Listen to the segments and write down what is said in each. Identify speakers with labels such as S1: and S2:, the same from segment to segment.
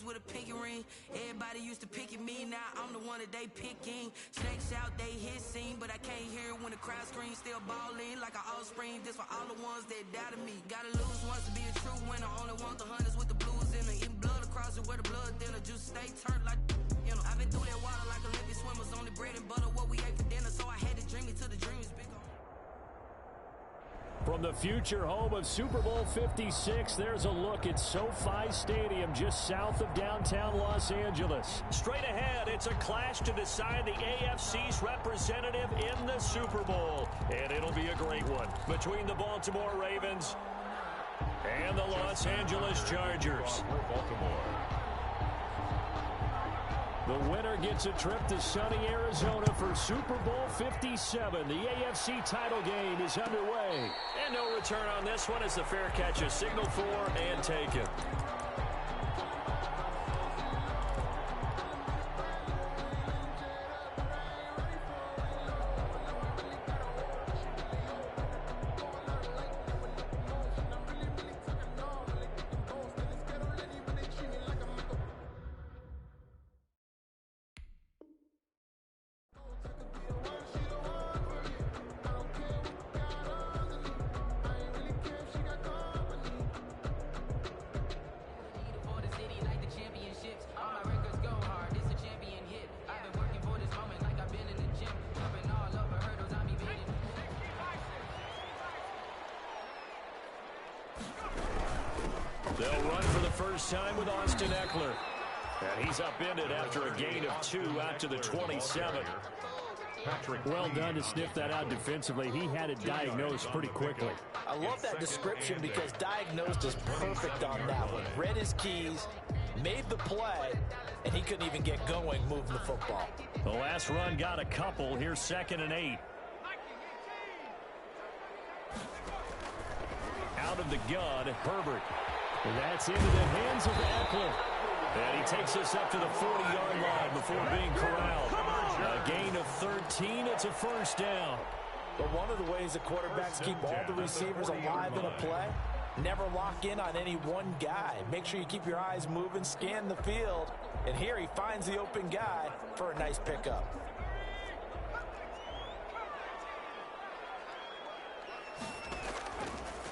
S1: With a pinky ring, everybody used to pick at me. Now I'm the one that they picking. Snakes out, they hissing, but I can't hear when the crowd screams. Still balling like an offspring. This for all the ones that doubted me. Gotta lose once to be a true winner. Only want the hunters with the blues in it. Eating blood across it where the blood thinner. Juice stay turned like you know. I've been through that water like Olympic swimmers. Only bread and butter what we ate for dinner. So I had to dream it till the dream is bigger.
S2: From the future home of Super Bowl 56, there's a look at SoFi Stadium just south of downtown Los Angeles. Straight ahead, it's a clash to decide the AFC's representative in the Super Bowl. And it'll be a great one between the Baltimore Ravens and the Los Angeles Chargers. The winner gets a trip to sunny Arizona for Super Bowl 57. The AFC title game is underway. And no return on this one as the fair catch is signaled for and taken. They'll run for the first time with Austin Eckler. And he's upended after a gain of 2 out to the 27. Well done to sniff that out defensively. He had it diagnosed pretty quickly.
S3: I love that description because diagnosed is perfect on that one. Read his keys, made the play, and he couldn't even get going moving the football.
S2: The last run got a couple. Here's 2nd and 8. Out of the gun, Herbert. And that's into the hands of Eckler. And he takes us up to the 40-yard line before being corralled. A gain of 13. It's a first down.
S3: But one of the ways the quarterbacks keep all the receivers alive in a play, never lock in on any one guy. Make sure you keep your eyes moving, scan the field. And here he finds the open guy for a nice pickup.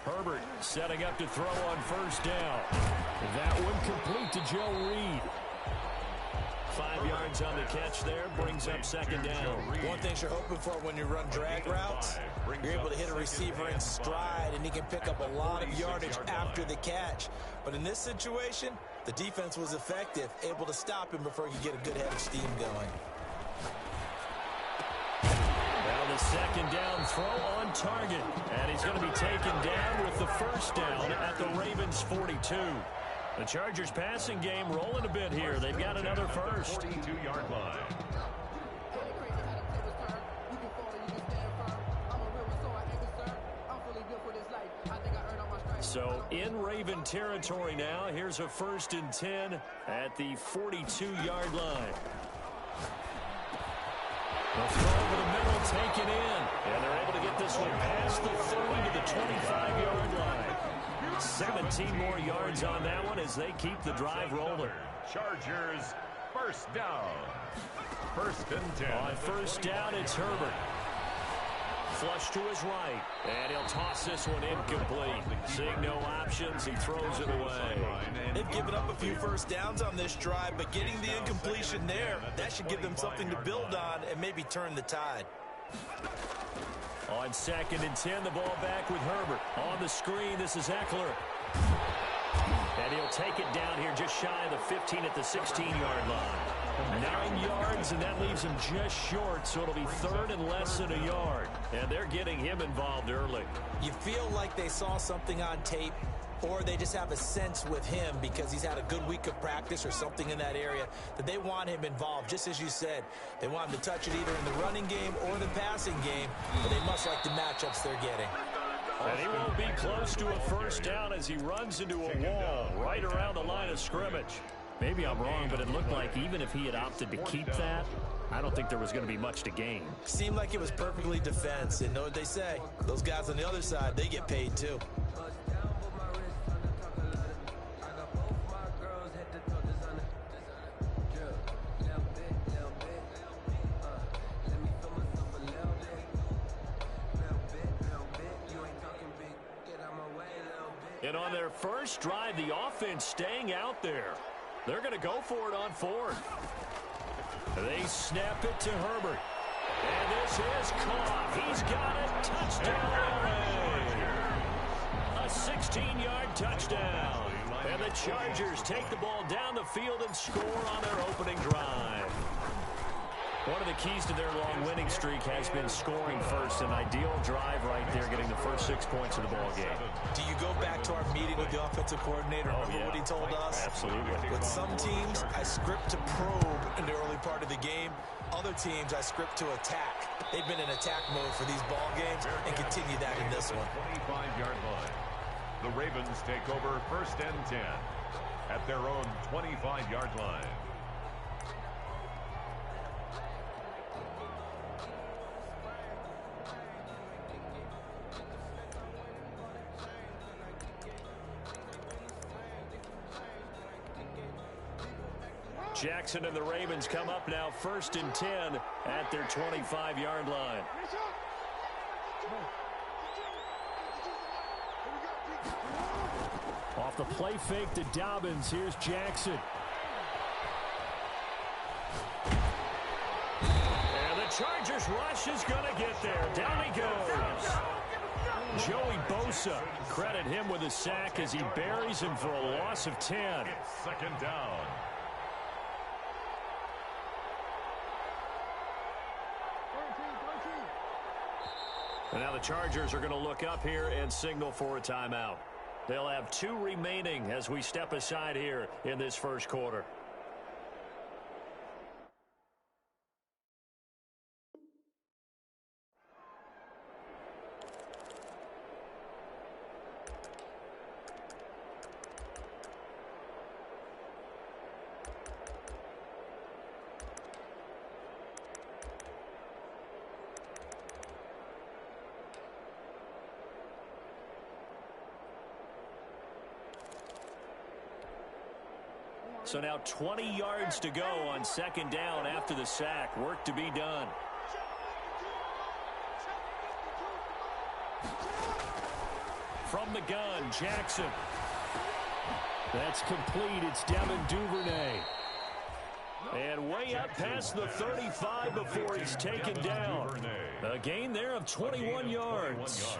S2: Herbert setting up to throw on first down. That one complete to Joe Reed. 5 yards on the catch there, brings up 2nd down.
S3: One thing you're hoping for when you run drag routes, you're able to hit a receiver in stride, and he can pick up a lot of yardage after the catch. But in this situation, The defense was effective, able to stop him before he could get a good head of steam going.
S2: Now the second down throw on target. And he's going to be taken down with the first down at the Ravens' 42. The Chargers passing game rolling a bit here. They've got another first.
S4: 42-yard line.
S2: So in Raven territory now. Here's a 1st and 10 at the 42-yard line. The throw over the middle, taken in. And they're able to get this one past the 30 to the 25-yard line. 17 more yards on that one as they keep the drive rolling.
S4: Chargers, first down. 1st and 10.
S2: On first down, it's Herbert. Flush to his right, and he'll toss this one incomplete. Seeing no options, he throws it away.
S3: They've given up a few first downs on this drive, but getting the incompletion there, that should give them something to build on and maybe turn the tide.
S2: On 2nd and 10, the ball back with Herbert. On the screen, this is Eckler. And he'll take it down here just shy of the 15 at the 16-yard line. 9 yards, and that leaves him just short, so it'll be 3rd and less than a yard. And they're getting him involved early.
S3: You feel like they saw something on tape, or they just have a sense with him because he's had a good week of practice or something in that area that they want him involved. Just as you said, they want him to touch it either in the running game or the passing game, but they must like the matchups they're getting.
S2: And he won't be close to a first down as he runs into a wall right around the line of scrimmage. Maybe I'm wrong, but it looked like even if he had opted to keep that, I don't think there was going to be much to gain.
S3: Seemed like it was perfectly defense, and know what they say. Those guys on the other side, they get paid too.
S2: And on their first drive, the offense staying out there. They're going to go for it on 4th. They snap it to Herbert. And this is caught. He's got it. Touchdown, LA. A 16-yard touchdown. And the Chargers take the ball down the field and score on their opening drive. One of the keys to their long winning streak has been scoring first. An ideal drive right there, getting the first 6 points of the ball game.
S3: Do you go back to our meeting with the offensive coordinator? Remember what he told us?
S2: Absolutely.
S3: With some teams, I script to probe in the early part of the game. Other teams, I script to attack. They've been in attack mode for these ball games and continue that in this one.
S4: 25-yard line. The Ravens take over 1st and 10 at their own 25-yard line.
S2: Jackson and the Ravens come up now 1st and 10 at their 25-yard line. Off the play fake to Dobbins, here's Jackson. And the Chargers rush is going to get there. Down he goes. Joey Bosa, credit him with a sack as he buries him for a loss of 10.
S4: It's 2nd down.
S2: And now the Chargers are going to look up here and signal for a timeout. They'll have 2 remaining as we step aside here in this first quarter. So now 20 yards to go on 2nd down after the sack. Work to be done. From the gun, Jackson. That's complete. It's Devin Duvernay. And way up past the 35 before he's taken down. A gain there of 21 yards.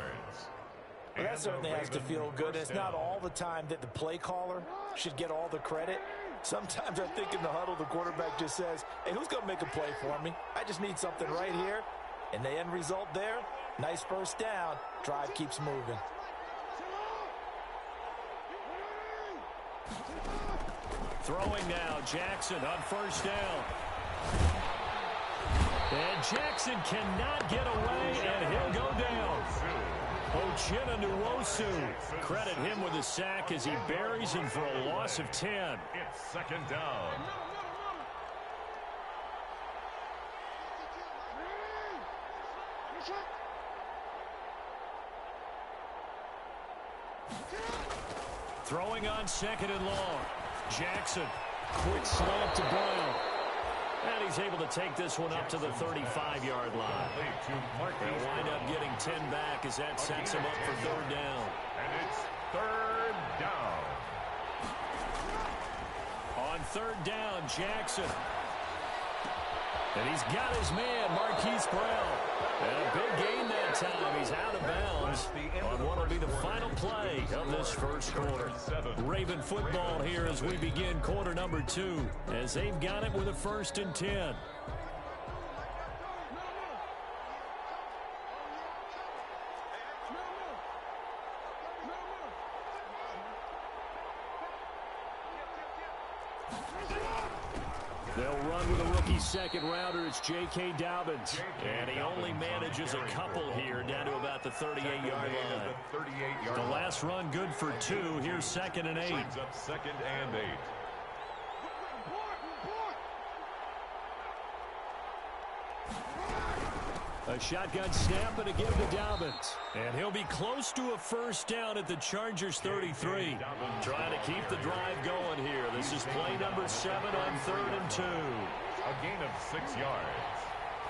S3: Well, that certainly has to feel good. It's not all the time that the play caller should get all the credit. Sometimes I think in the huddle, the quarterback just says, hey, who's going to make a play for me? I just need something right here. And the end result there, nice first down. Drive keeps moving.
S2: Throwing now, Jackson on first down. And Jackson cannot get away, and he'll go down. Uchenna Nwosu. Credit him with a sack as he buries him for a loss of 10.
S4: It's second down.
S2: Throwing on second and long. Jackson, quick slant to Brown. And he's able to take this one up to the 35-yard line. They'll wind up getting 10 back as that sets him up for third down.
S4: And it's third down.
S2: On third down, Jackson. And he's got his man, Marquise Brown. And a big gain that time. He's out of bounds on what will be the final play of this first quarter. Raven football here as we begin quarter number 2, as they've got it with a 1st and 10. They'll run with a rookie second-rounder. It's J.K. Dobbins. And he only manages a couple here down to about the 38-yard line. The last run good for 2. Here's 2nd and 8.
S4: Up 2nd and 8.
S2: A shotgun snap and a give to Dobbins. And he'll be close to a first down at the Chargers 33. Trying to keep the drive going here. This is play number 7 on 3rd and 2.
S4: A gain of 6 yards.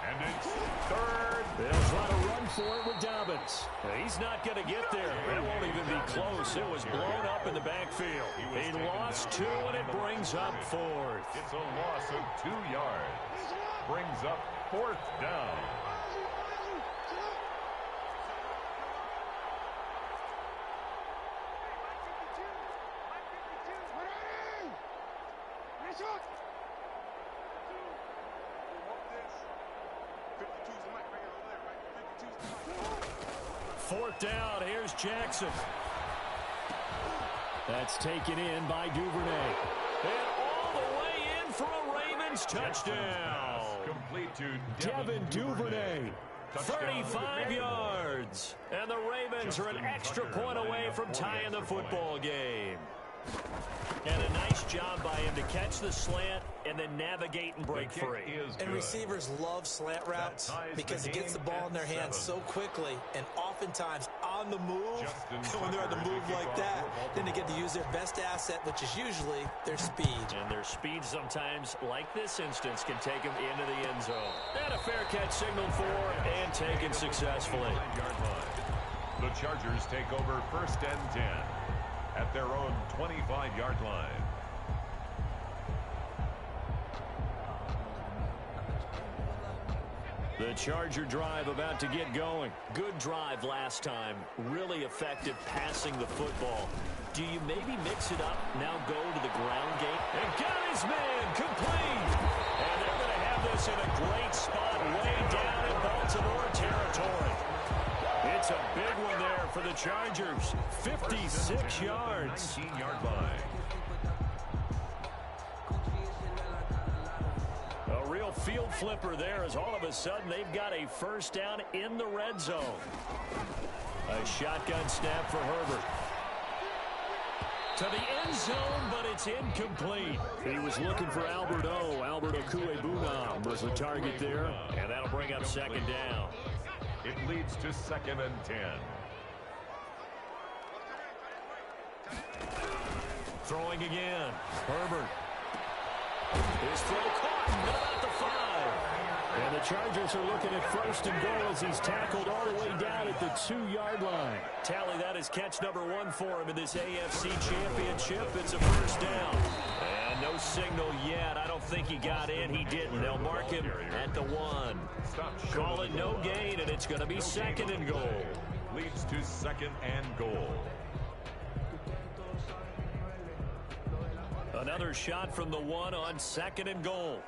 S4: And it's third.
S2: They'll try to run for it with Dobbins. He's not going to get there. That won't even be close. It was blown up in the backfield. He lost 2, and it brings up 4th.
S4: It's a loss of 2 yards. Brings up 4th down.
S2: Fourth down, here's Jackson. That's taken in by Duvernay. And all the way in for a Ravens touchdown.
S4: Complete to
S2: Devin Duvernay. 35 yards. And the Ravens are an extra point away from tying the football game. And a nice job by him to catch the slant and then navigate and break free.
S3: And receivers love slant routes because it gets the ball in their hands so quickly and oftentimes on the move. And when they're on the move like that, then they get to use their best asset, which is usually their speed.
S2: And their speed sometimes, like this instance, can take them into the end zone. And a fair catch signaled for and taken successfully.
S4: The Chargers take over 1st and 10. At their own 25-yard line.
S2: The Charger drive about to get going. Good drive last time. Really effective passing the football. Do you maybe mix it up, now go to the ground game? And got his man complete. And they're going to have this in a great spot way down in Baltimore territory. It's a big one there for the Chargers. 56 yards.
S4: 19-yard line.
S2: A real field flipper there as all of a sudden they've got a first down in the red zone. A shotgun snap for Herbert. To the end zone, but it's incomplete. He was looking for Albert Okuebunam was the target there, and that'll bring up 2nd down.
S4: It leads to 2nd and 10.
S2: Throwing again. Herbert. His throw caught. Not at the 5. And the Chargers are looking at 1st and goal as he's tackled all the way down at the 2-yard line. Tally, that is catch number 1 for him in this AFC Championship. It's a first down. And no signal yet. I don't think he got in. He didn't. They'll mark him at the 1. Call it no gain, and it's going to be 2nd and goal.
S4: Leads to 2nd and goal.
S2: Another shot from the one on 2nd and goal.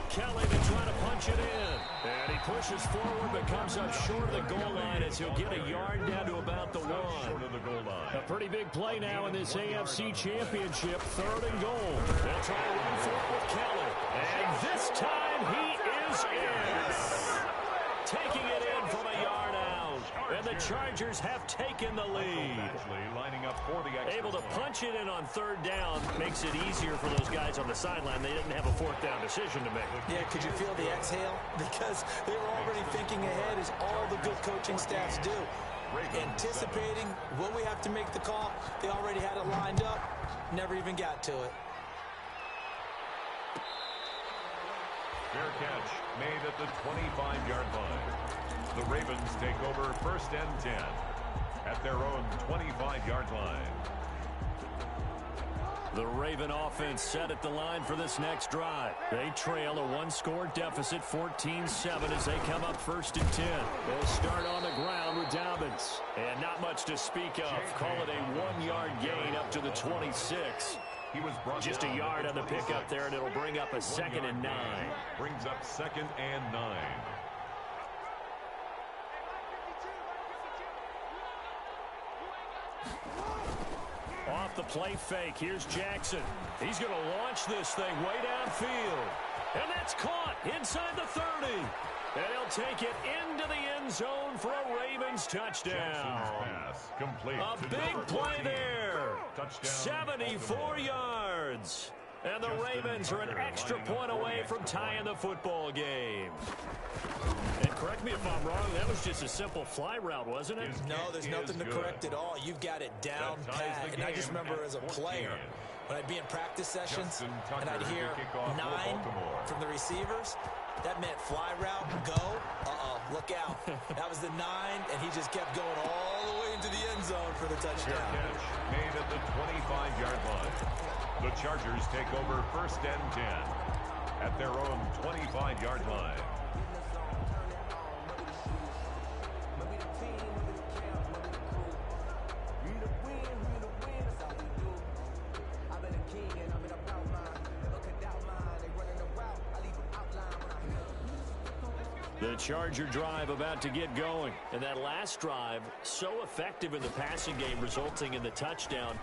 S2: Kelly to try to punch it in. And he pushes forward but comes up short of the goal line as he'll get a yard down to about the one. A pretty big play now in this AFC Championship. 3rd and goal. They'll try to run for it with Kelly. And this time he is in. Taking it in from a yard out. And the Chargers have taken the lead. Able to punch it in on 3rd down makes it easier for those guys on the sideline. They didn't have a 4th down decision to make.
S3: Yeah, could you feel the exhale? Because they were already thinking ahead, as all the good coaching staffs do. Anticipating, will we have to make the call? They already had it lined up. Never even got to it.
S4: Fair catch made at the 25-yard line. The Ravens take over 1st and 10 at their own 25-yard line.
S2: The Raven offense set at the line for this next drive. They trail a 1-score deficit, 14-7, as they come up 1st and 10. They'll start on the ground with Dobbins. And not much to speak of. Call it a 1-yard gain up to the 26.
S4: He was
S2: just a yard on the pickup there, and it'll bring up a 2nd and 9.
S4: Brings up 2nd and 9.
S2: Off the play fake, here's Jackson. He's going to launch this thing way downfield. And that's caught inside the 30. And he'll take it into the end zone for a Ravens touchdown.
S4: Pass complete.
S2: A big play there. 74 yards. And the Ravens are an extra point away from tying the football game. And correct me if I'm wrong, that was just a simple fly route, wasn't it?
S3: No, there's nothing to correct at all. You've got it down pat. And I just remember as a player, when I'd be in practice sessions and I'd hear 9 from the receivers, that meant fly route, go, look out. That was the 9, and he just kept going all the way into the end zone for the touchdown.
S4: Catch made at the 25-yard line. The Chargers take over 1st and 10 at their own 25-yard line.
S2: The Charger drive about to get going. And that last drive, so effective in the passing game, resulting in the touchdown.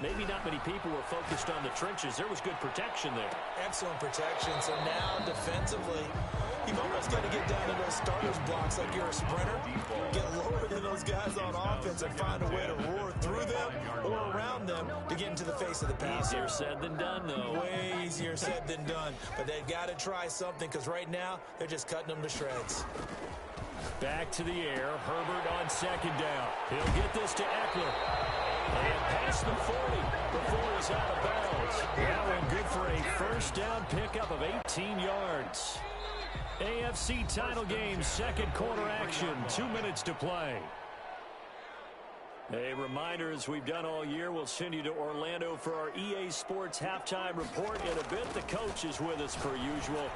S2: Maybe not many people were focused on the trenches. There was good protection there.
S3: Excellent protection. So now, defensively, you've almost got to get down to those starters blocks like you're a sprinter. Get lower than those guys on offense and find a way to roar through them or around them to get into the face of the passer.
S2: Easier said than done, though.
S3: Way easier said than done. But they've got to try something, because right now, they're just cutting them to shreds.
S2: Back to the air. Herbert on 2nd down. He'll get this to Eckler. And past the 40 before he's out of bounds. That one good for a 1st down pickup of 18 yards. AFC title game, 2nd quarter action. 2 minutes to play. A reminder, as we've done all year, we'll send you to Orlando for our EA Sports halftime report. In a bit, the coach is with us per usual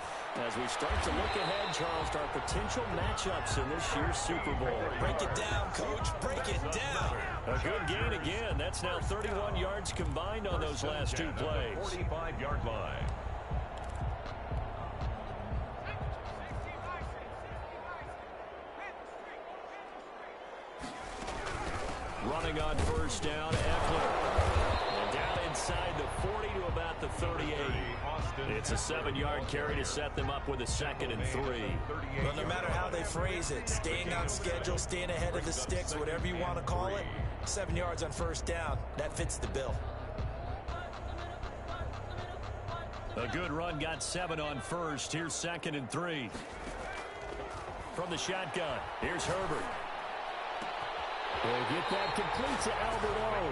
S2: as we start to look ahead, Charles, to our potential matchups in this year's Super Bowl.
S3: Break it down, Coach. Break it down.
S2: A good gain again. That's now 31 yards combined on those last 2 plays.
S4: 45-yard line.
S2: Running on 1st down, Eckler. And down inside the 40 to about the 38. It's a 7-yard carry to set them up with a 2nd and 3.
S3: Well, no matter how they phrase it, staying on schedule, staying ahead of the sticks, whatever you want to call it, 7 yards on 1st down, that fits the bill.
S2: A good run, got 7 on 1st. Here's 2nd and 3. From the shotgun, here's Herbert. They'll get that complete to Albert O.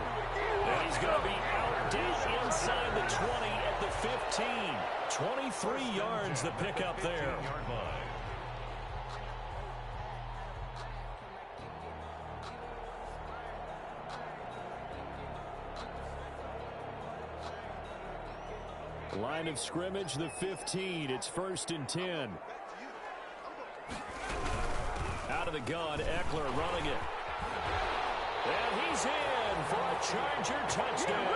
S2: And he's going to be out deep inside the 20 at the 15. 23 yards the pickup there. Line of scrimmage, the 15. It's 1st and 10. Out of the gun, Eckler running it. And he's in. for a Charger touchdown.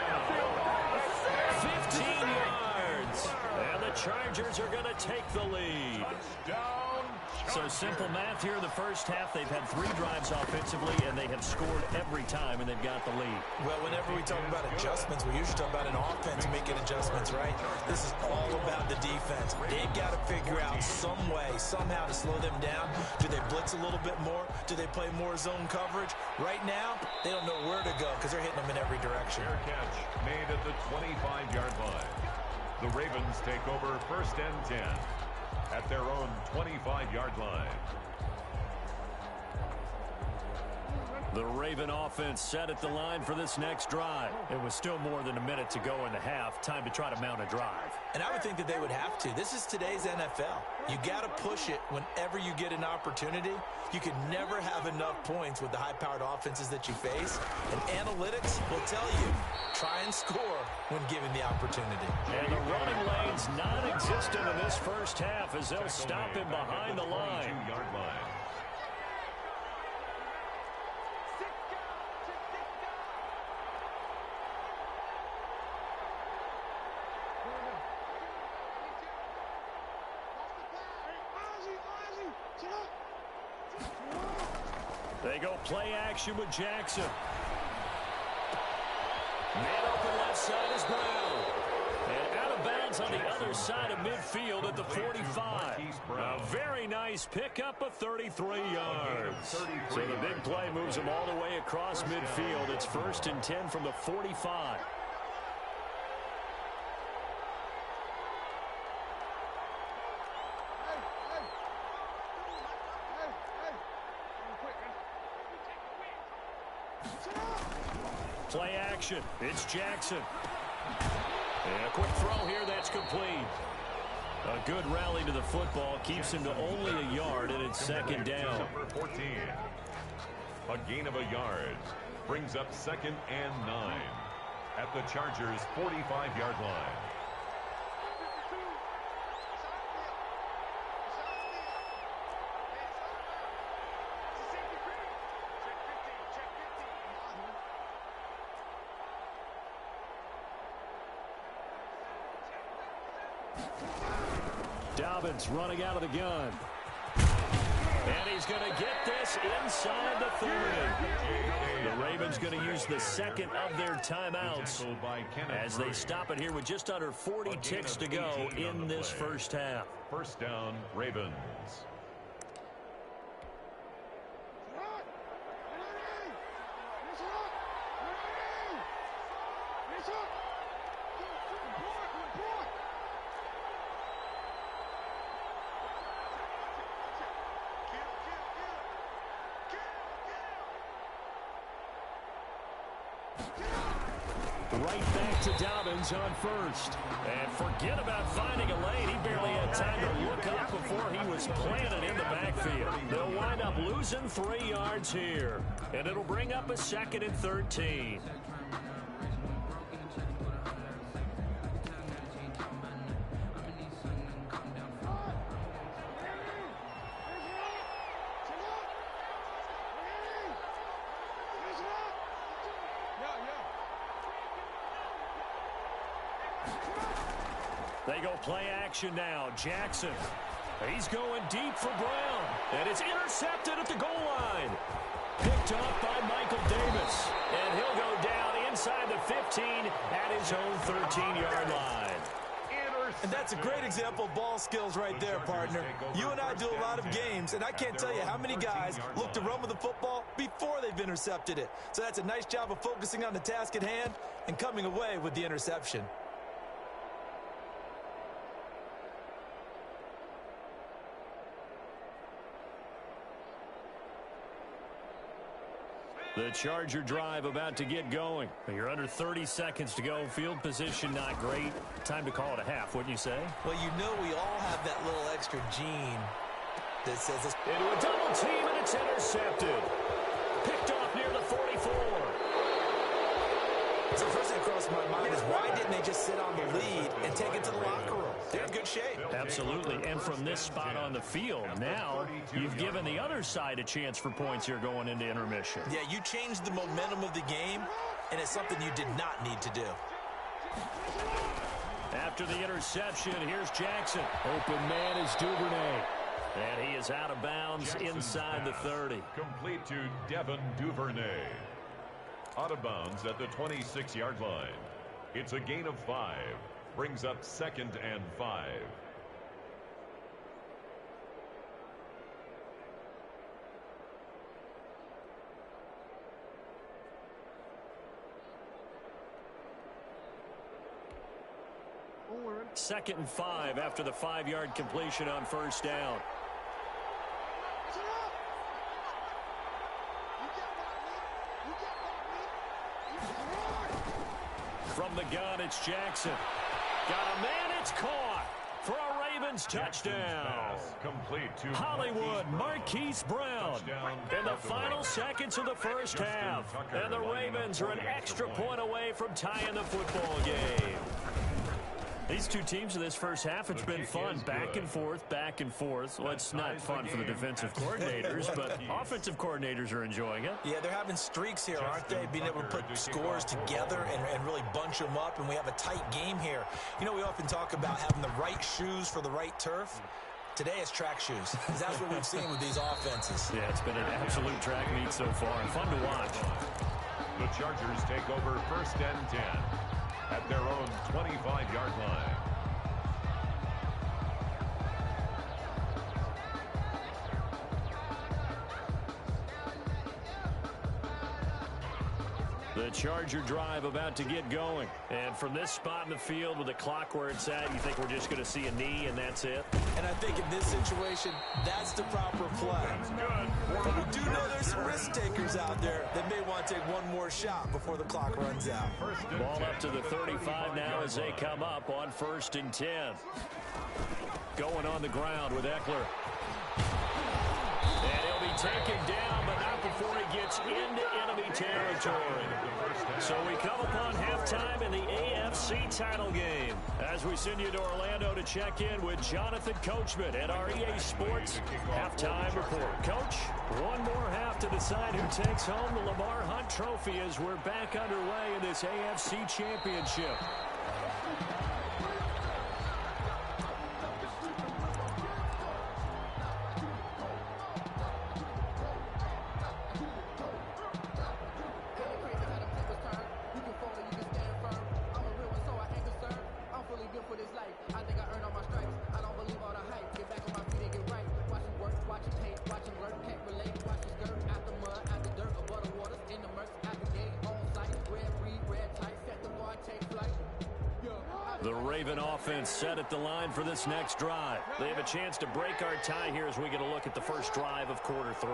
S2: 15 yards. And the Chargers are going to take the lead. So simple math here in the first half. They've had 3 drives offensively, and they have scored every time, and they've got the lead.
S3: Well, whenever we talk about adjustments, we usually talk about an offense making adjustments, right? This is all about the defense. They've got to figure out some way, somehow to slow them down. Do they blitz a little bit more? Do they play more zone coverage? Right now, they don't know where to go because they're hitting them in every direction.
S4: Fair catch made at the 25-yard line. The Ravens take over 1st and 10 at their own 25-yard line.
S2: The Raven offense set at the line for this next drive. It was still more than a minute to go in the half. Time to try to mount a drive.
S3: And I would think that they would have to. This is today's NFL. You got to push it whenever you get an opportunity. You can never have enough points with the high-powered offenses that you face. And analytics will tell you, try and score when given the opportunity.
S2: And the running lane's non-existent in this first half as they'll stop him behind the line.
S4: 22-yard line.
S2: They go play action with Jackson. Man open left side is Brown. And out of bounds on the other side of midfield at the 45. A very nice pickup of 33 yards. So the big play moves him all the way across midfield. It's 1st and 10 from the 45. Play action. It's Jackson. And a quick throw here that's complete. A good rally to the football keeps him to only a yard, and it's 2nd down.
S4: Number 14. A gain of a yard brings up 2nd and 9 at the Chargers' 45-yard line.
S2: Dobbins running out of the gun. And he's going to get this inside the 30. The Ravens going to use the 2nd of their timeouts as they stop it here with just under 40 ticks to go in this first half.
S4: 1st down, Ravens.
S2: Right back to Dobbins on 1st. And forget about finding a lane. He barely had time to look up before he was planted in the backfield. They'll wind up losing 3 yards here. And it'll bring up a 2nd and 13. They go play action now. Jackson. He's going deep for Brown. And it's intercepted at the goal line. Picked off by Michael Davis. And he'll go down inside the 15 at his own 13-yard line.
S3: And that's a great example of ball skills right there, partner. You and I do a lot of games, and I can't tell you how many guys look to run with the football before they've intercepted it. So that's a nice job of focusing on the task at hand and coming away with the interception.
S2: The Charger drive about to get going. You're under 30 seconds to go. Field position not great. Time to call it a half, wouldn't you say?
S3: Well, you know we all have that little extra gene that says this.
S2: Into a double team, and it's intercepted. Picked off near the 44.
S3: So first thing across my mind is why didn't they just sit on the lead and take it to the locker room? They're in good shape.
S2: Absolutely. And from this spot on the field, now you've given the other side a chance for points here going into intermission.
S3: Yeah, you changed the momentum of the game and it's something you did not need to do.
S2: After the interception, here's Jackson. Open man is Duvernay. And he is out of bounds inside the 30.
S4: Complete to Devin Duvernay. Out of bounds at the 26-yard line. It's a gain of 5. Brings up 2nd and 5.
S2: Second and 5 after the 5-yard completion on first down. From the gun, it's Jackson. Got a man, it's caught for a Ravens touchdown.
S4: Complete to
S2: Hollywood Marquise Brown in the final seconds of the first half. And the Ravens are an extra point away from tying the football game. These two teams in this first half, it's been fun. Back and forth, back and forth. Well, it's not fun for the defensive coordinators, but offensive coordinators are enjoying it.
S3: Yeah, they're having streaks here, aren't they? Being able to put scores together and really bunch them up, and we have a tight game here. You know, we often talk about having the right shoes for the right turf. Today it's track shoes, because that's what we've seen with these offenses.
S2: Yeah, it's been an absolute track meet so far, and fun to watch.
S4: The Chargers take over 1st and 10 at their own 25-yard line.
S2: The Charger drive about to get going. And from this spot in the field with the clock where it's at, you think we're just going to see a knee and that's it?
S3: And I think in this situation, that's the proper play. But we do know there's some risk takers out there that may want to take one more shot before the clock runs out.
S2: Ball up to the 35 now as they come up on 1st and 10. Going on the ground with Eckler. And he'll be taken down, but not before he gets into enemy territory. So we come upon halftime in the AFC title game as we send you to Orlando to check in with Jonathan Coachman at our EA Sports Halftime Report. Coach, one more half to decide who takes home the Lamar Hunt Trophy as we're back underway in this AFC Championship. The Raven offense set at the line for this next drive. They have a chance to break our tie here as we get a look at the first drive of quarter 3.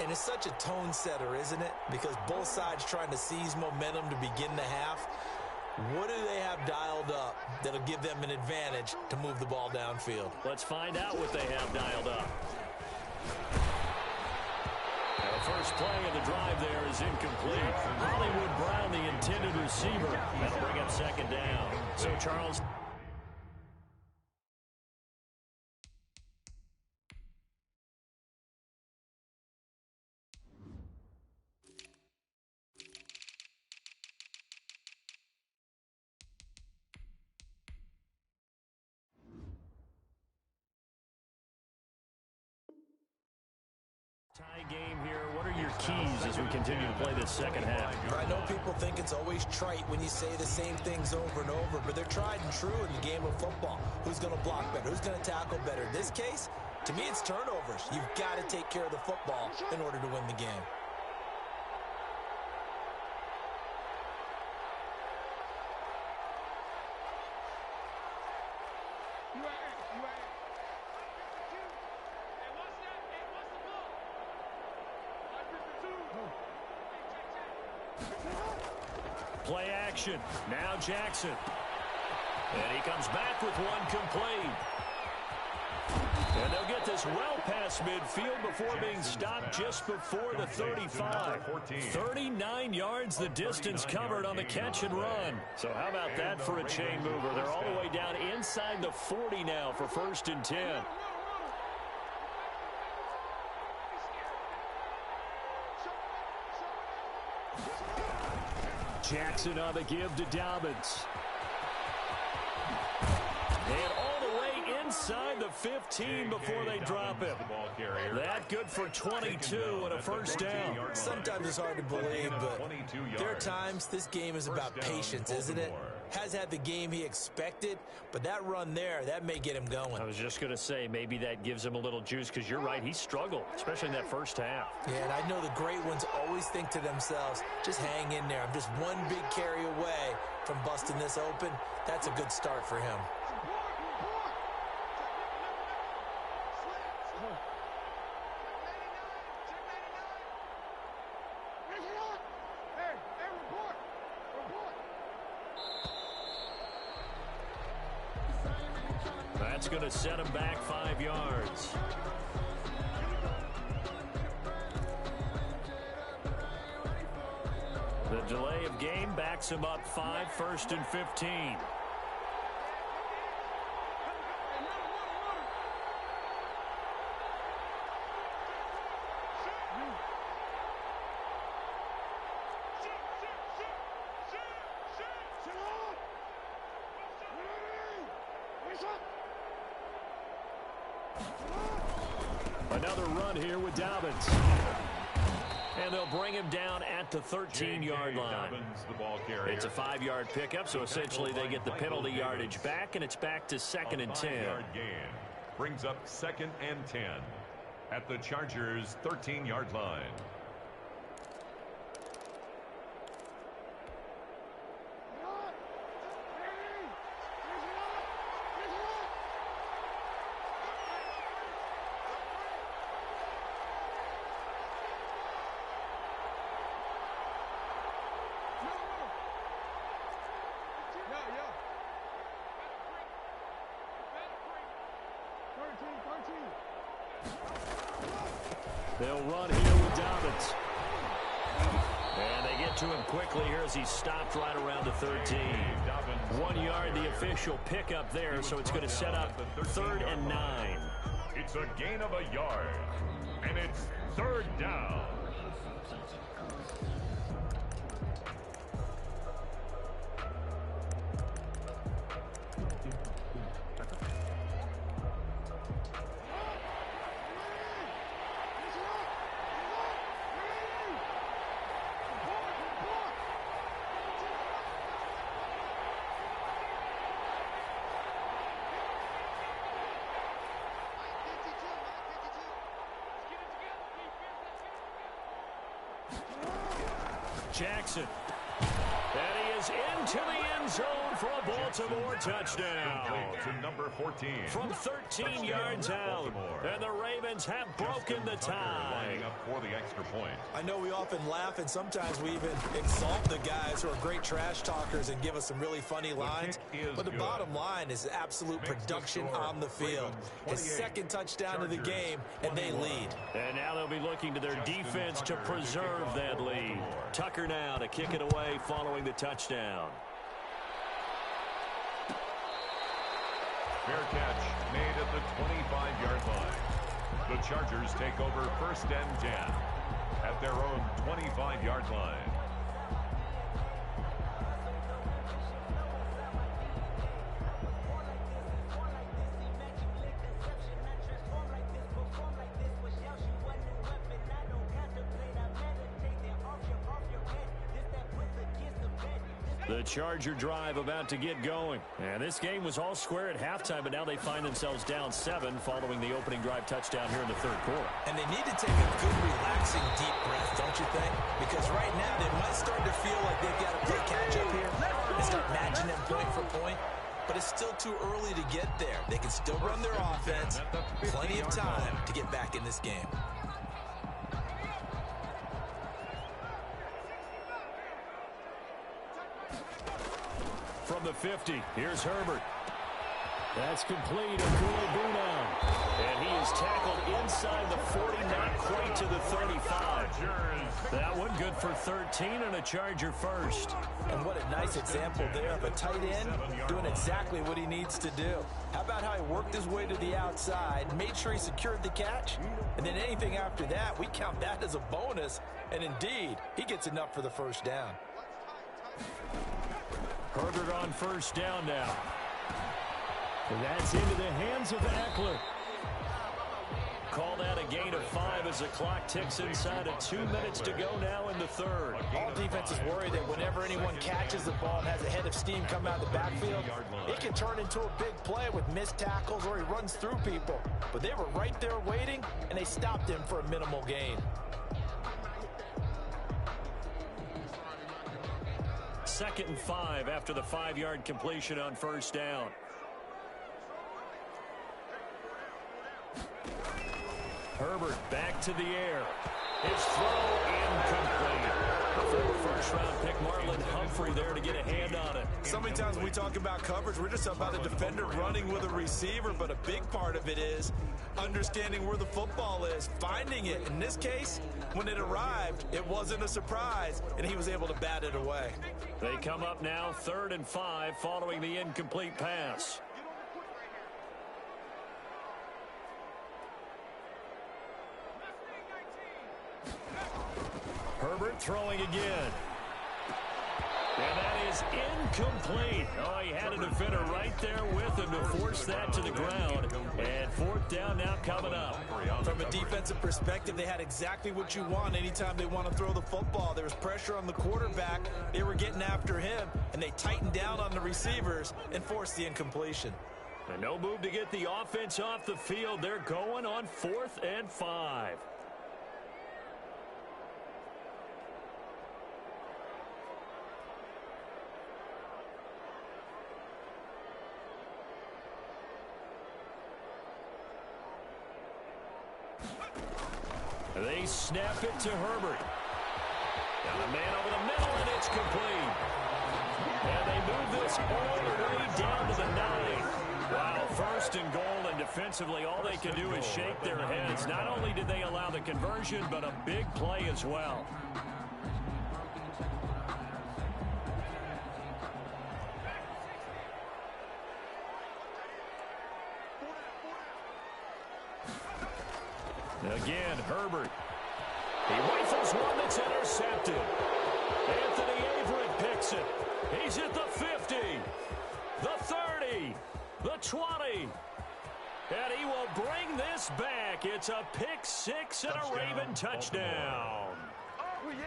S3: And it's such a tone setter, isn't it? Because both sides trying to seize momentum to begin the half. What do they have dialed up that'll give them an advantage to move the ball downfield?
S2: Let's find out what they have dialed up. The first play of the drive there is incomplete. Hollywood Brown, the intended receiver. That'll bring up 2nd down. So, Charles, tie game here. What are your keys as we continue to play this second half?
S3: I know people think it's always trite when you say the same things over and over, but they're tried and true in the game of football. Who's going to block better? Who's going to tackle better? In this case, to me, it's turnovers. You've got to take care of the football in order to win the game.
S2: Play action. Now Jackson. And he comes back with one complete. And they'll get this well past midfield before being stopped just before the 35. 39 yards the distance covered on the catch and run. So how about that for a chain mover? They're all the way down inside the 40 now for 1st and 10. Jackson on the give to Dobbins. And all the way inside the 15 before they drop him. That good for 22 and a first down.
S3: Sometimes it's hard to believe, but there are times this game is about patience, isn't it? Has had the game he expected, but that run there, that may get him going.
S2: I was just going to say, maybe that gives him a little juice, because you're right, he struggled, especially in that first half.
S3: Yeah, and I know the great ones always think to themselves, just hang in there. I'm just one big carry away from busting this open. That's a good start for him.
S2: That's going to set him back 5 yards. The delay of game backs him up 5, 1st and 15. Another run here with Dobbins. And they'll bring him down at the 13-yard line. It's a 5-yard pickup, so essentially they get the penalty yardage back, and it's back to 2nd and 10.
S4: Brings up 2nd and 10 at the Chargers' 13-yard line.
S2: They'll run here with Dobbins. And they get to him quickly here as he's stopped right around the 13. 1 yard, the official pickup there, so it's going to set up 3rd and 9.
S4: It's a gain of a yard, and it's 3rd down.
S2: Jackson. And he is into the end zone for a Baltimore touchdown.
S4: To number 14.
S2: From 13 yards out. And the Ravens have broken the tie.
S4: Up for the extra point.
S3: I know we often laugh, and sometimes we even exalt the guys who are great trash talkers and give us some really funny lines. But the bottom line is absolute production on the field. His 2nd touchdown of the game, and they lead.
S2: And now they'll be looking to their defense to preserve that lead. Tucker now to kick it away following the touchdown.
S4: Fair catch made at the 25-yard line. The Chargers take over 1st and 10 at their own 25-yard line.
S2: The Charger drive about to get going. And this game was all square at halftime, but now they find themselves down 7 following the opening drive touchdown here in the 3rd quarter.
S3: And they need to take a good, relaxing, deep breath, don't you think? Because right now they might start to feel like they've got to play catch-up here and start matching them point for point. But it's still too early to get there. They can still run their offense. Plenty of time to get back in this game.
S2: From the 50, here's Herbert. That's complete. And he is tackled inside the 40, not quite to the 35. That one good for 13 and a Charger first.
S3: And what a nice example there of a tight end doing exactly what he needs to do. How about how he worked his way to the outside, made sure he secured the catch, and then anything after that, we count that as a bonus. And indeed, he gets enough for the first down.
S2: Herbert on first down now. And that's into the hands of Eckler. Call that a gain of 5 as the clock ticks inside of 2 minutes to go now in the third.
S3: All defenses worry that whenever anyone catches the ball and has a head of steam come out of the backfield, it can turn into a big play with missed tackles or he runs through people. But they were right there waiting, and they stopped him for a minimal gain.
S2: Second and 5 after the 5-yard completion on first down. Herbert back to the air. His throw incomplete. Former first-round pick Marlon Humphrey there to get a hand on it.
S3: So many times when we talk about coverage, we're just talking about a defender running with a receiver, but a big part of it is understanding where the football is, finding it. In this case, when it arrived, it wasn't a surprise, and he was able to bat it away.
S2: They come up now 3rd and 5 following the incomplete pass. Herbert throwing again. And that is incomplete. Oh, he had a defender right there with him to force that to the ground. And 4th down now coming up.
S3: From a defensive perspective, they had exactly what you want anytime they want to throw the football. There was pressure on the quarterback. They were getting after him, and they tightened down on the receivers and forced the incompletion.
S2: And no move to get the offense off the field. They're going on 4th and 5. They snap it to Herbert. Got a man over the middle, and it's complete. And they move this all the way down to the 9. Wow, 1st and goal, and defensively all they can do is shake their heads. Not only did they allow the conversion, but a big play as well. Again, Herbert. He rifles one that's intercepted. Anthony Averett picks it. He's at the 50, the 30, the 20. And he will bring this back. It's a pick 6 and a Raven touchdown.
S3: Oh, yeah.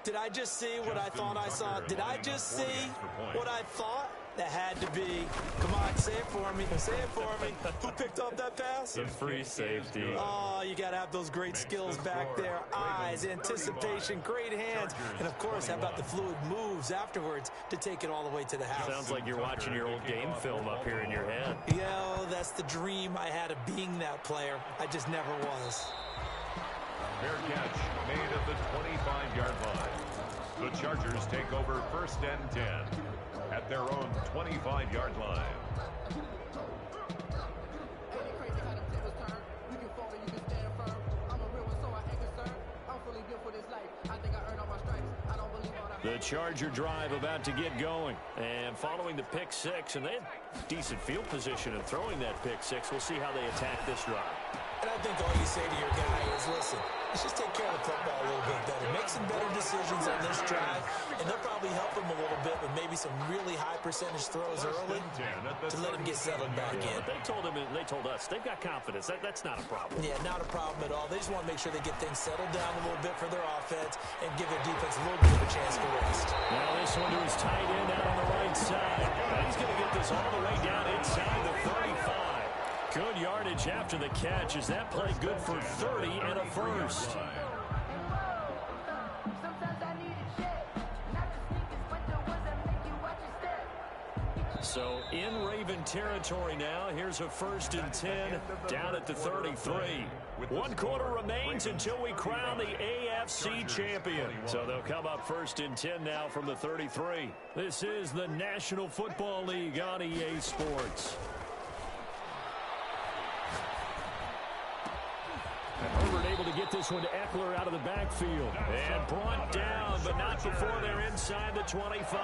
S3: Did I just see what I thought I saw? Did I just see what I thought? That had to be. Come on, say it for me. Say it for me. Who picked up that pass?
S2: The free safety.
S3: Oh, you got to have those great skills back there. Eyes, anticipation, great hands. And, of course, how about the fluid moves afterwards to take it all the way to the house?
S2: Sounds like you're watching your old game film up here in your head.
S3: Yo, that's the dream I had of being that player. I just never was.
S4: Fair catch made at the 25-yard line. The Chargers take over 1st and 10 at their own 25-yard line.
S2: The Charger drive about to get going. And following the pick 6, and they had decent field position in throwing that pick 6. We'll see how they attack this drive.
S3: And I think all you say to your guy is, listen, let's just take care of the football a little bit better. Make some better decisions on this drive, and they'll probably help him a little bit with maybe some really high percentage throws early to let him get settled back in.
S2: But they told us they've got confidence. That's not a problem.
S3: Yeah, not a problem at all. They just want to make sure they get things settled down a little bit for their offense and give their defense a little bit of a chance to rest.
S2: Now this one to his tight end out on the right side. And he's going to get this all the way down inside the 35. Good yardage after the catch. Is that play good for 30 and a first? So in Raven territory now. Here's a 1st and 10 down at the 33. 1 quarter remains until we crown the AFC champion. So they'll come up 1st and 10 now from the 33. This is the National Football League on EA Sports. Herbert able to get this one to Eckler out of the backfield. And brought down, but not before they're inside the 25.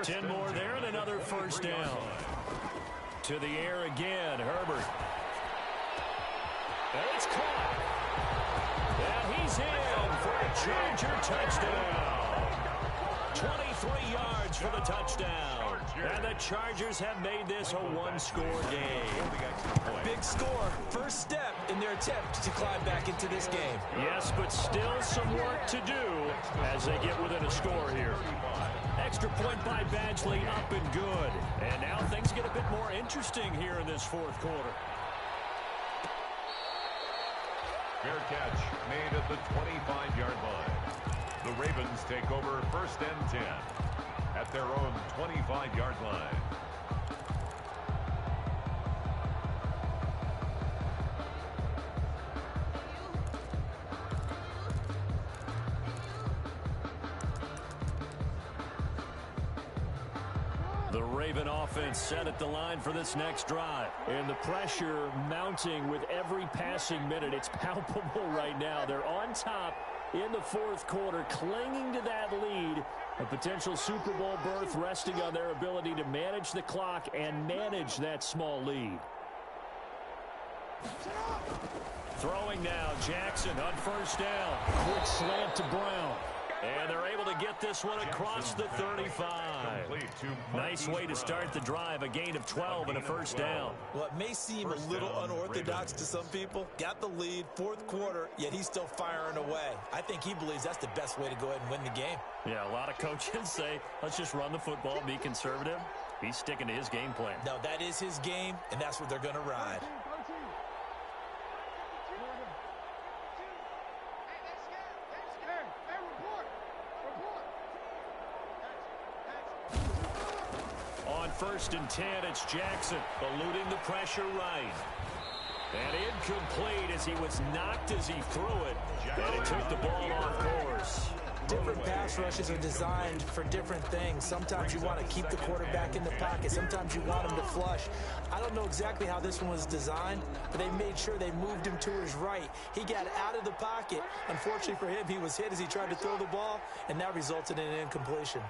S2: 10 more there and another 1st down. To the air again, Herbert. And it's caught. And he's in for a Charger touchdown. 23 yards for the touchdown. And the Chargers have made this a one-score game.
S3: Big score. First step in their attempt to climb back into this game.
S2: Yes, but still some work to do as they get within a score here. Extra point by Badgley, up and good. And now things get a bit more interesting here in this fourth quarter.
S4: Fair catch made at the 25-yard line. The Ravens take over first and 10 at their own 25-yard line.
S2: The Raven offense set at the line for this next drive. And the pressure mounting with every passing minute. It's palpable right now. They're on top in the fourth quarter, clinging to that lead. A potential Super Bowl berth resting on their ability to manage the clock and manage that small lead. Throwing now, Jackson on first down. Quick slant to Brown. And they're able to get this one across the 35. Nice way to start the drive, a gain of 12 and a first down.
S3: Well, it may seem a little unorthodox to some people. Got the lead, fourth quarter, yet he's still firing away. I think he believes that's the best way to go ahead and win the game.
S2: Yeah, a lot of coaches say, let's just run the football, be conservative. He's sticking to his game plan.
S3: No, that is his game, and that's what they're going to ride.
S2: First and 10, it's Jackson eluding the pressure right. And incomplete as he was knocked as he threw it. And it took the ball off course.
S3: Different pass rushes are designed for different things. Sometimes you want to keep the quarterback in the pocket. Sometimes you want him to flush. I don't know exactly how this one was designed, but they made sure they moved him to his right. He got out of the pocket. Unfortunately for him, he was hit as he tried to throw the ball, and that resulted in an incompletion.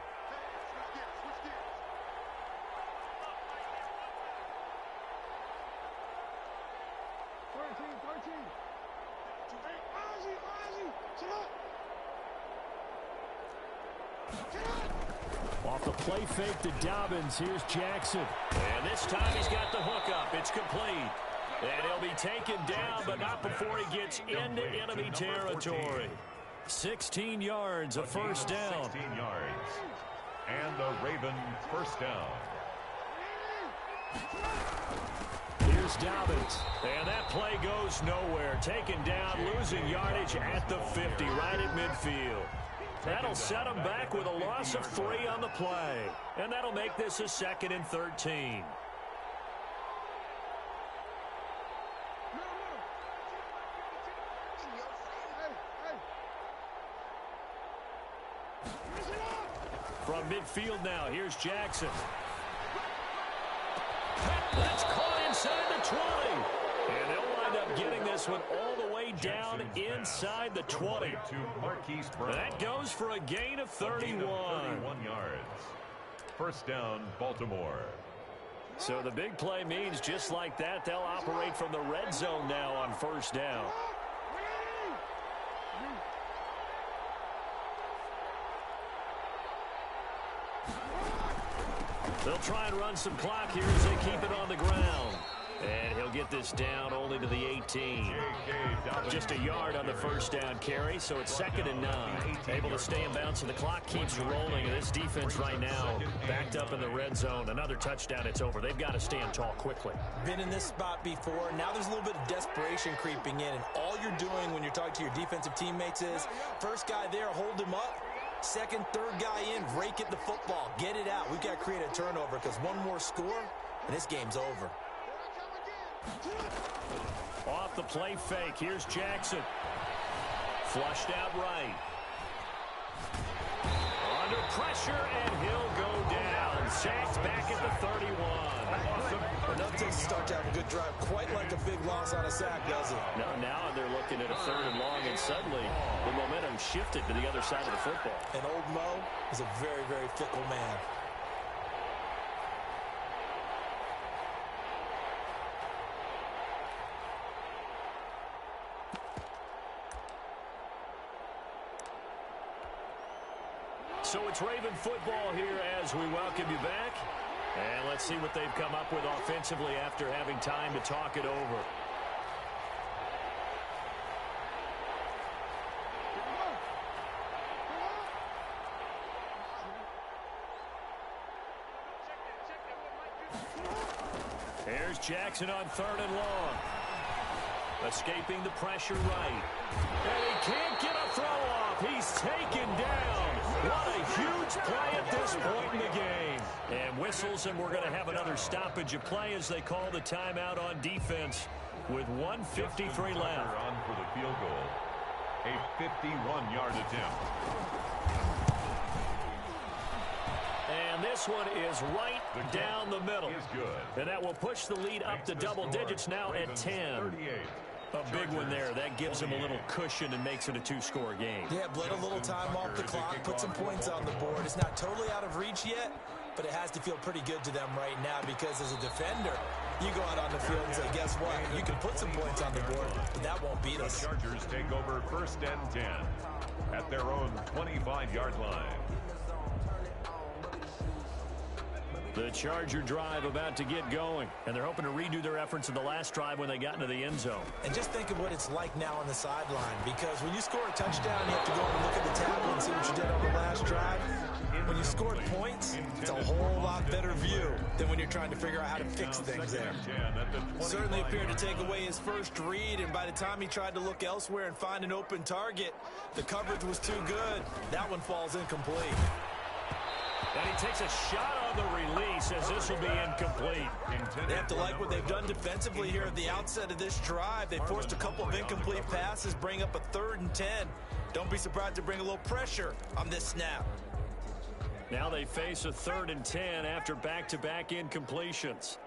S2: Off the play fake to Dobbins. Here's Jackson. And this time he's got the hookup. It's complete. And he'll be taken down, but not before he gets into enemy territory. 16 yards, a first down.
S4: 16 yards. And a Raven first down.
S2: Here's Dobbins. And that play goes nowhere. Taken down, losing yardage at the 50, right at midfield. That'll set him back with a loss of 3 on the play. And that'll make this a 2nd and 13. From midfield now, here's Jackson. That's caught inside the 20. And they'll wind up getting this one all the way down inside the 20. That goes for a gain of 31.
S4: 31 yards. First down, Baltimore.
S2: So the big play means just like that, they'll operate from the red zone now on first down. They'll try and run some clock here as they keep it on the ground. And he'll get this down only to the 18. Just a yard on the first down carry, so it's 2nd and 9. Able to stay in bounds, and the clock keeps rolling. And this defense right now backed up in the red zone. Another touchdown, it's over. They've got to stand tall quickly.
S3: Been in this spot before. Now there's a little bit of desperation creeping in. And all you're doing when you're talking to your defensive teammates is, first guy there, hold him up. Second, third guy in, rake at the football. Get it out. We've got to create a turnover because one more score, and this game's over.
S2: Off the play fake. Here's Jackson. Flushed out right. Under pressure, and he'll go down. Sacked back at the 31.
S3: Enough to start to have a good drive. Quite like a big loss on a sack, does it?
S2: Now they're looking at a 3rd and long, and suddenly the momentum shifted to the other side of the football.
S3: And old Mo is a very, very fickle man.
S2: So it's Raven football here as we welcome you back. And let's see what they've come up with offensively after having time to talk it over. Here's Jackson on 3rd and long. Escaping the pressure right. And he can't get a throw off. He's taken down. What a huge play at this point in the game. And whistles, and we're going to have another stoppage of play as they call the timeout on defense with 1:53 left.
S4: On for the field goal. A 51-yard attempt.
S2: And this one is right down the middle. And that will push the lead up to double digits now at 10. A big one there. That gives them a little cushion and makes it a 2-score game.
S3: Yeah, bled a little time off the clock, put some points on the board. It's not totally out of reach yet, but it has to feel pretty good to them right now because as a defender, you go out on the field and say, guess what? You can put some points on the board, but that won't beat us.
S4: The Chargers take over 1st and 10 at their own 25-yard line.
S2: The Charger drive about to get going, and they're hoping to redo their efforts in the last drive when they got into the end zone.
S3: And just think of what it's like now on the sideline, because when you score a touchdown, you have to go and look at the tackle and see what you did on the last drive. When you scored points, it's a whole lot better view than when you're trying to figure out how to fix things there. Certainly appeared to take away his first read, and by the time he tried to look elsewhere and find an open target, the coverage was too good. That one falls incomplete.
S2: And he takes a shot on the release as this will be incomplete.
S3: They have to like what they've done defensively here at the outset of this drive. They forced a couple of incomplete passes, bring up a 3rd and 10. Don't be surprised to bring a little pressure on this snap.
S2: Now they face a 3rd and 10 after back-to-back incompletions.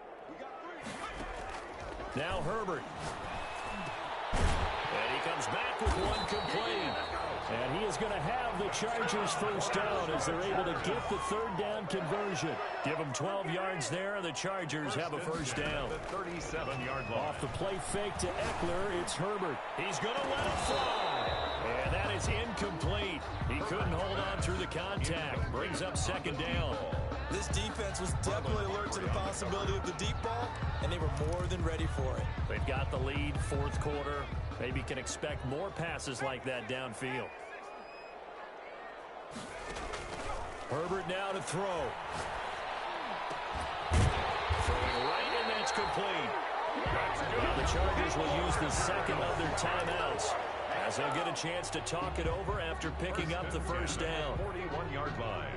S2: Now Herbert. And he comes back with one complete. And he is going to have the Chargers first down as they're able to get the 3rd down conversion. Give them 12 yards there. The Chargers have a first down.
S4: The 37-yard line.
S2: Off the play fake to Eckler, it's Herbert. He's going to let it fly. And that is incomplete. He couldn't hold on through the contact. Brings up 2nd down.
S3: This defense was definitely alert to the possibility of the deep ball, and they were more than ready for it.
S2: They've got the lead, 4th quarter. Maybe can expect more passes like that downfield. Herbert now to throw. Throwing right, and that's complete. Now the Chargers will use the 2nd of their timeouts as they'll get a chance to talk it over after picking up the first down.
S4: 41-yard line.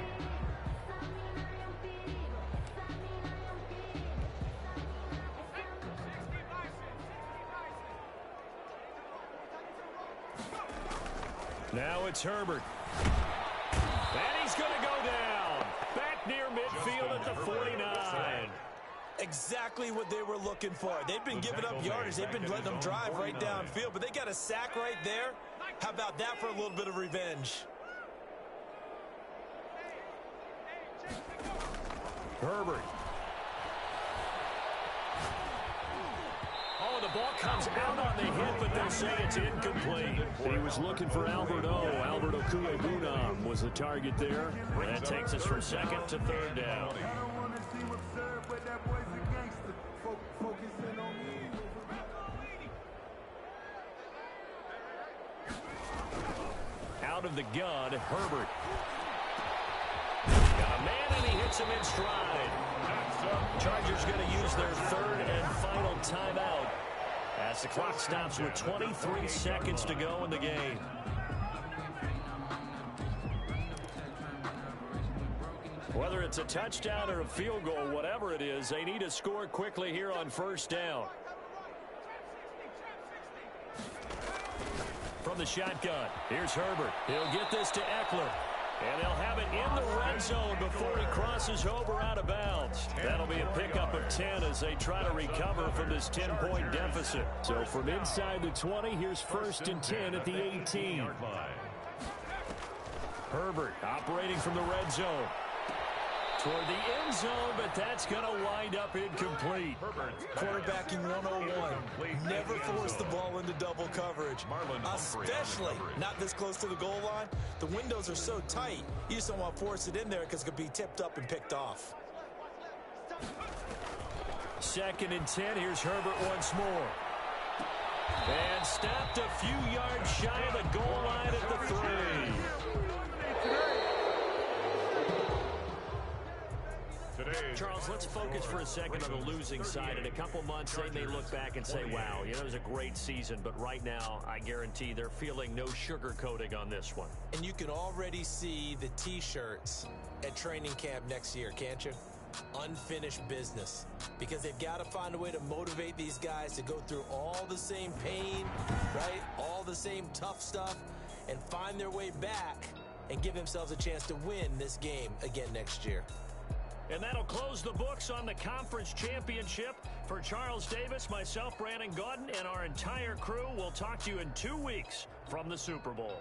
S2: Now it's Herbert. And he's going to go down. Back near midfield at the 49.
S3: Exactly what they were looking for. They've been giving up yardage. They've been letting them drive right downfield, but they got a sack right there. How about that for a little bit of revenge?
S2: Herbert. Oh, the ball comes out on the hit, but they'll say it's incomplete. He was looking for Albert Okuebunam was the target there. That takes us from 2nd to 3rd down. Out of the gun, Herbert. Got a man, and he hits him in stride. Chargers going to use their 3rd and final timeout as the clock stops with 23 seconds to go in the game. Whether it's a touchdown or a field goal, whatever it is, they need to score quickly here on 1st down. From the shotgun, here's Herbert. He'll get this to Eckler. And they'll have it in the red zone before he crosses over out of bounds. That'll be a pickup of 10 as they try to recover from this 10-point deficit. So from inside the 20, here's 1st and 10 at the 18. Herbert operating from the red zone. Toward the end zone, but that's going to wind up incomplete.
S3: Quarterbacking 101. Never force the ball into double coverage, especially not this close to the goal line. The windows are so tight, you just don't want to force it in there because it could be tipped up and picked off.
S2: 2nd and 10. Here's Herbert once more. And stopped a few yards shy of the goal line at the 3. Charles, let's focus for a second on the losing side. In a couple months, they may look back and say, wow, it was a great season. But right now, I guarantee they're feeling no sugarcoating on this one.
S3: And you can already see the T-shirts at training camp next year, can't you? Unfinished business. Because they've got to find a way to motivate these guys to go through all the same pain, right? All the same tough stuff, and find their way back and give themselves a chance to win this game again next year.
S2: And that'll close the books on the conference championship. For Charles Davis, myself, Brandon Gaudin, and our entire crew, we'll talk to you in 2 weeks from the Super Bowl.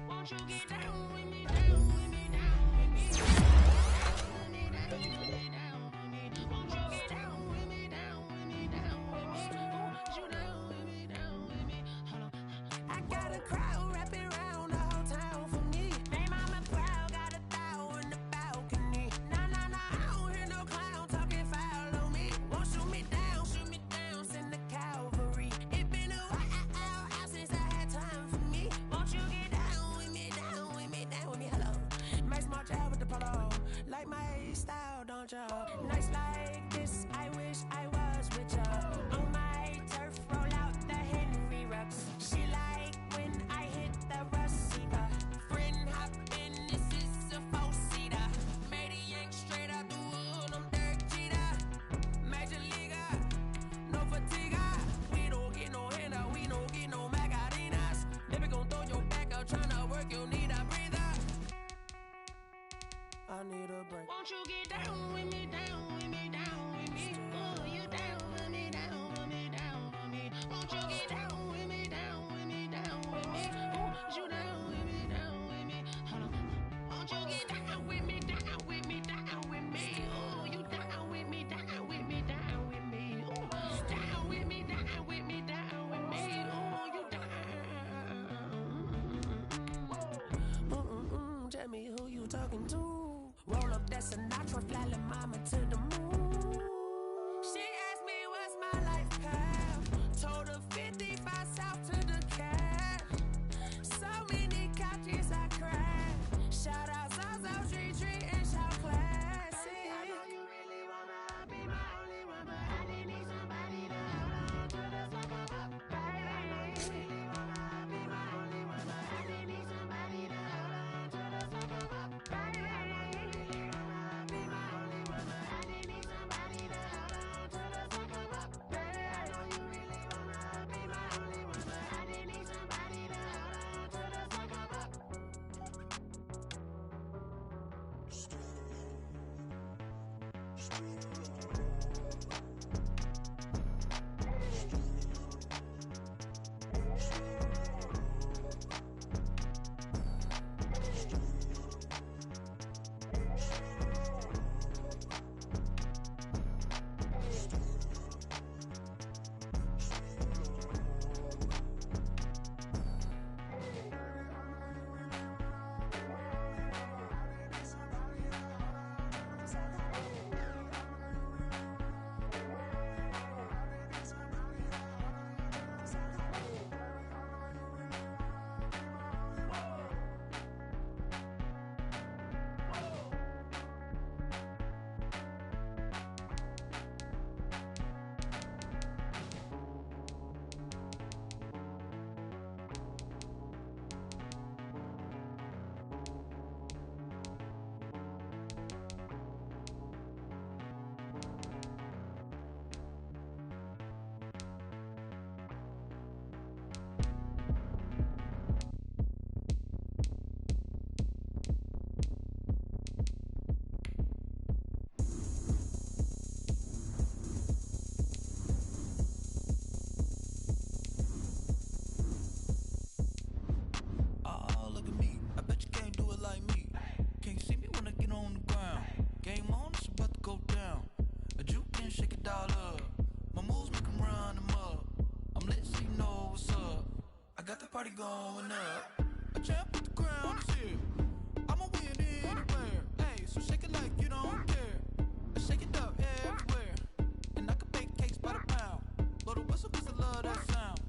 S1: Won't you get down with me, down with me, down with me? Down with me, down with me, down with me. Won't you get down with me, down with me, down with me? Won't you down with me, down with me? Hold on. I got a crowd wrapping around the whole town for me. They mama proud, got a thou in the balcony. Nah, nah, nah, I don't hear no clown talking foul on me. Won't shoot me down, send the cavalry. It been a while since I had time for me. Won't you get down with me, down with me, down with me? Hello. Max March out with the polo. Like my style, don't ya? Nights like this, I wish I was with ya. On my turf, roll out the Henry Rux. She like when I hit the receiver. Friend hop in, this is a four-seater. Made a yank straight out the wood, I'm Derek Jeter. Major leaguer, no fatigue. We don't get no handout, we don't get no Macarinas. Never gon' throw your back out, tryna work, you need a breather. I need a break. Won't you get down with me, down with me, down with me? Ooh, you down with me, down with me, down with me. Won't you get down with me, down with me, down with me? Ooh, you down with me, down with me. Hold on. Won't you get down with me, down with me, down with me? Ooh, you down with me, down with me, down with me. Ooh, down with me, down with me, down with me. Ooh, you down. Tell me who you talking to. Roll up that Sinatra, fly la mama to the moon. She asked me what's my life path. Told her 55 south to the cat. So many couches I cried. Shout out South Street and shout classic. I know you really wanna be my only one, but I didn't need somebody to hold on to the sucker up. I know you really wanna be my only one, but I didn't need somebody to hold on to the sucker up. I know you really wanna be my only one, but I didn't need somebody to hold on to the sucker up. I know you really wanna be my only one, but I didn't need somebody to hold on to the sucker up. party going up. A champ with the crown is here. I'ma win anywhere. Hey, so shake it like you don't care. I shake it up everywhere. And I can bake cakes by the pound. Blow the whistle 'cause I love that sound.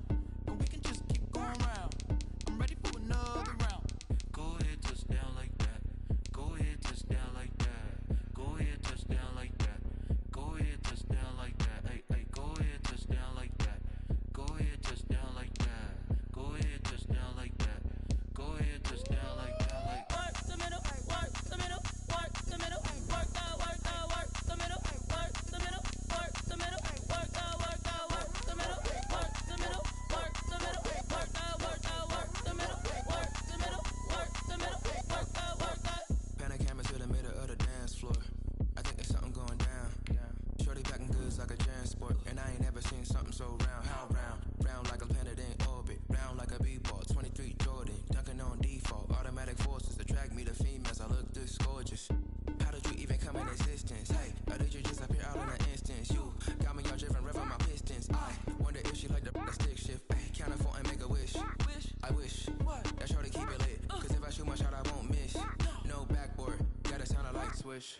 S1: And we can just keep going round. I'm ready for another round. Go ahead, touch down like that. Go ahead, touch down like that. Go ahead, touch down like that. Go ahead, touch down like that. Hey, hey, go ahead, touch down like that. Go ahead, touch down like that. Go ahead, touch down like that. Go ahead, touch down like that. Like work the middle, work the middle, work the middle, work out, work out, work the middle, work the middle, work the middle, work out, work out, work the middle, work the middle, work the middle, work out, work out, work the middle, work the middle, work the middle, work out, work out. Pan a camera to the middle of the dance floor. I think there's something going down. Shorty packing goods like a transport, and I ain't never seen something so round. How round? Round like a planet in orbit, round like a b-ball. 23 Jordan, dunking on default. Automatic forces attract me to females. I look this gorgeous. How did you even come in existence? Hey, or did you just appear out in an instance? You got me all driven, revving my pistons. I wonder if she like the stick shift. Hey, count a 4 and make a wish. I wish that shorty keep it lit. 'Cause if I shoot my shot, I won't miss. No backboard, gotta sound a light switch.